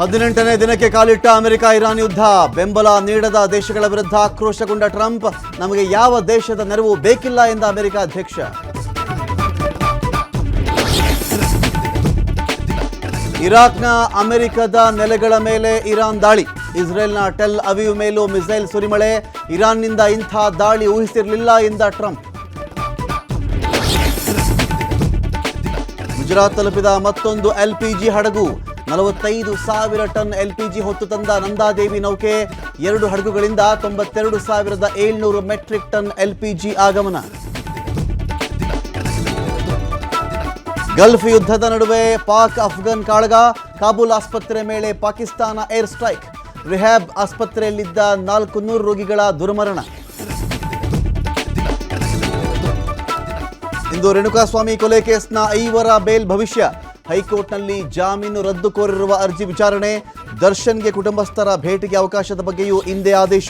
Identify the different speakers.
Speaker 1: 18ನೇ ದಿನಕ್ಕೆ ಕಾಲಿಟ್ಟ America Iran ಯುದ್ಧ. ಬೆಂಬಲ ನೀಡದ ದೇಶಗಳ ವಿರುದ್ಧ ಆಕ್ರೋಶಗೊಂಡ ಟ್ರಂಪ್, ನಮಗೆ ಯಾವ ದೇಶದ ನೆರವು ಬೇಕಿಲ್ಲ ಎಂದ ಅಮೆರಿಕ ಅಧ್ಯಕ್ಷ. ಇರಾಕ್ನ ಅಮೆರಿಕದ ನೆಲೆಗಳ ಮೇಲೆ ಇರಾನ್ ದಾಳಿ. ಇಸ್ರೇಲ್ನ ಟೆಲ್ ಅವೀವ್ ಮೇಲೂ ಮಿಸೈಲ್ ಸುರಿಮಳೆ. ಇರಾನ್ನಿಂದ ಇಂಥ ದಾಳಿ ಊಹಿಸಿರಲಿಲ್ಲ ಎಂದ ಟ್ರಂಪ್. ಗುಜರಾತ್ ತಲುಪಿದ ಮತ್ತೊಂದು ಎಲ್ಪಿಜಿ ಹಡಗು. 45,000 ಟನ್ ಎಲ್ಪಿಜಿ ಹೊತ್ತು ತಂದ ನಂದಾದೇವಿ ನೌಕೆ. 2 ಹಡಗುಗಳಿಂದ 92,700 ಮೆಟ್ರಿಕ್ ಟನ್ ಎಲ್ಪಿಜಿ ಆಗಮನ. ಗಲ್ಫ್ ಯುದ್ಧದ ನಡುವೆ ಪಾಕ್ ಅಫ್ಘಾನ್ ಕಾಳಗ. ಕಾಬೂಲ್ ಆಸ್ಪತ್ರೆ ಮೇಲೆ ಪಾಕಿಸ್ತಾನ ಏರ್ ಸ್ಟ್ರೈಕ್. ರಿಹ್ಯಾಬ್ ಆಸ್ಪತ್ರೆಯಲ್ಲಿದ್ದ 400 ರೋಗಿಗಳ ದುರ್ಮರಣ. ಇಂದು ರೇಣುಕಾಸ್ವಾಮಿ ಕೊಲೆ ಕೇಸ್ನ 5 ಬೇಲ್ ಭವಿಷ್ಯ. ಹೈಕೋರ್ಟ್ನಲ್ಲಿ ಜಾಮೀನು ರದ್ದು ಕೋರಿರುವ ಅರ್ಜಿ ವಿಚಾರಣೆ. ದರ್ಶನ್ಗೆ ಕುಟುಂಬಸ್ಥರ ಭೇಟಿಗೆ ಅವಕಾಶದ ಬಗ್ಗೆಯೂ ಇಂದೇ ಆದೇಶ.